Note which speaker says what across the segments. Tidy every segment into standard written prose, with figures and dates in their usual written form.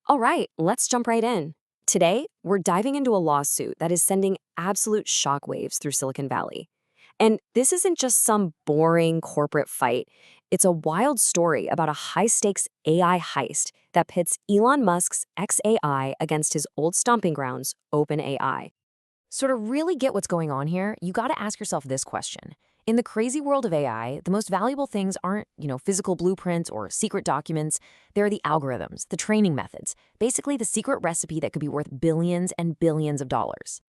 Speaker 1: All right, let's jump right in. Today, we're diving into a lawsuit that is sending absolute shockwaves through Silicon Valley. And this isn't just some boring corporate fight. It's a wild story about a high-stakes AI heist that pits Elon Musk's XAI against his old stomping grounds, OpenAI.
Speaker 2: So, to really get what's going on here, you got to ask yourself this question. In the crazy world of AI, the most valuable things aren't, physical blueprints or secret documents. They're the algorithms, the training methods, basically the secret recipe that could be worth billions and billions of dollars.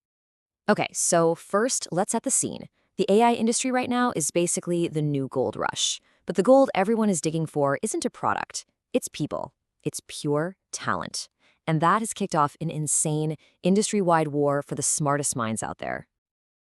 Speaker 2: Okay, so first, let's set the scene. The AI industry right now is basically the new gold rush. But the gold everyone is digging for isn't a product, it's people. It's pure talent. And that has kicked off an insane, industry-wide war for the smartest minds out there.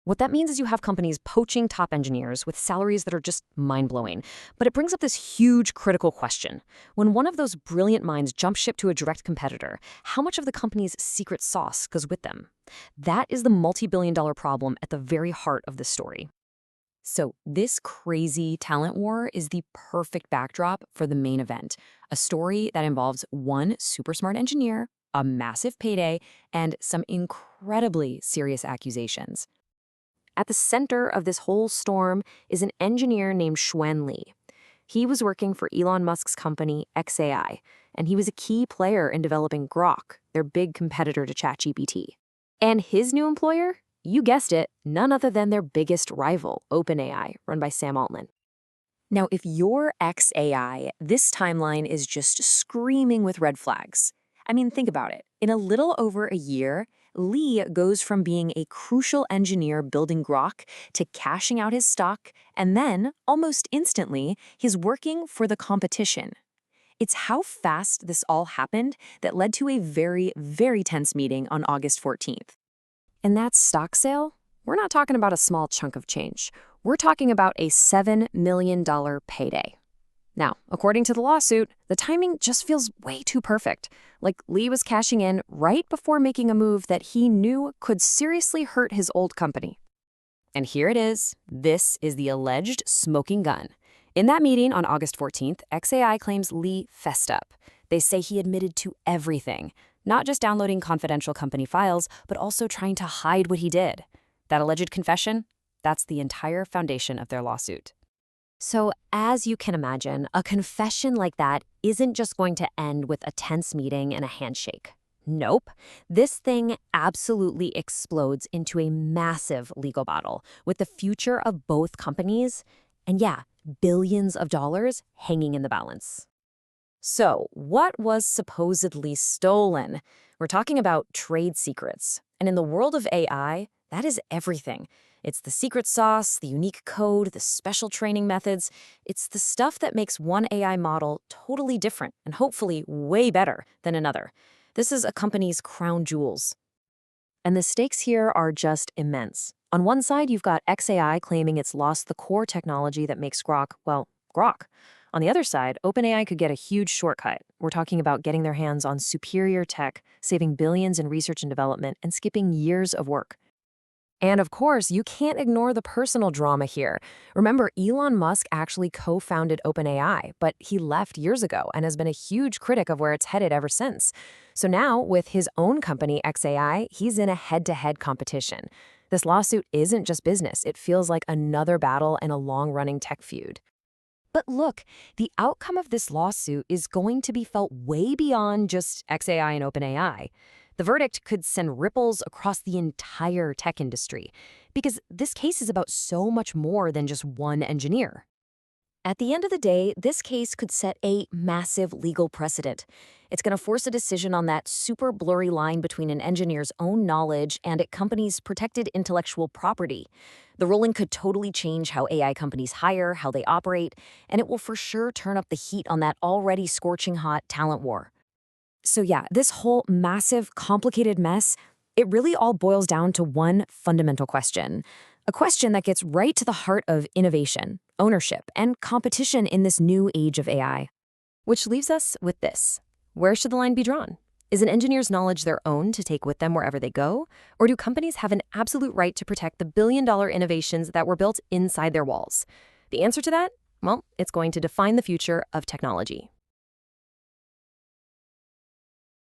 Speaker 2: What that means is you have companies poaching top engineers with salaries that are just mind-blowing. But it brings up this huge critical question. When one of those brilliant minds jumps ship to a direct competitor, how much of the company's secret sauce goes with them? That is the multi-billion-dollar problem at the very heart of this story. So this crazy talent war is the perfect backdrop for the main event, a story that involves one super smart engineer, a massive payday, and some incredibly serious accusations. At the center of this whole storm is an engineer named Xuan Li. He was working for Elon Musk's company, XAI, and he was a key player in developing Grok, their big competitor to ChatGPT. And his new employer? You guessed it, none other than their biggest rival, OpenAI, run by Sam Altman. Now, if you're XAI, this timeline is just screaming with red flags. I mean, think about it. In a little over a year, Lee goes from being a crucial engineer building Grok to cashing out his stock, and then, almost instantly, he's working for the competition. It's how fast this all happened that led to a very, very tense meeting on August 14th. And that stock sale? We're not talking about a small chunk of change. We're talking about a $7 million payday. Now, according to the lawsuit, the timing just feels way too perfect. Like Lee was cashing in right before making a move that he knew could seriously hurt his old company. And here it is. This is the alleged smoking gun. In that meeting on August 14th, XAI claims Lee fessed up. They say he admitted to everything, not just downloading confidential company files, but also trying to hide what he did. That alleged confession, that's the entire foundation of their lawsuit. So, as you can imagine, a confession like that isn't just going to end with a tense meeting and a handshake. Nope. This thing absolutely explodes into a massive legal battle with the future of both companies and, yeah, billions of dollars hanging in the balance. So, what was supposedly stolen? We're talking about trade secrets. And in the world of AI, that is everything. It's the secret sauce, the unique code, the special training methods. It's the stuff that makes one AI model totally different and hopefully way better than another. This is a company's crown jewels. And the stakes here are just immense. On one side, you've got XAI claiming it's lost the core technology that makes Grok, well, Grok. On the other side, OpenAI could get a huge shortcut. We're talking about getting their hands on superior tech, saving billions in research and development, and skipping years of work. And of course, you can't ignore the personal drama here. Remember, Elon Musk actually co-founded OpenAI, but he left years ago and has been a huge critic of where it's headed ever since. So now, with his own company, XAI, he's in a head-to-head competition. This lawsuit isn't just business. It feels like another battle in a long-running tech feud. But look, the outcome of this lawsuit is going to be felt way beyond just XAI and OpenAI. The verdict could send ripples across the entire tech industry, because this case is about so much more than just one engineer. At the end of the day, this case could set a massive legal precedent. It's going to force a decision on that super blurry line between an engineer's own knowledge and a company's protected intellectual property. The ruling could totally change how AI companies hire, how they operate, and it will for sure turn up the heat on that already scorching hot talent war. So yeah, this whole massive, complicated mess, it really all boils down to one fundamental question. A question that gets right to the heart of innovation, ownership, and competition in this new age of AI. Which leaves us with this. Where should the line be drawn? Is an engineer's knowledge their own to take with them wherever they go? Or do companies have an absolute right to protect the billion-dollar innovations that were built inside their walls? The answer to that? Well, it's going to define the future of technology.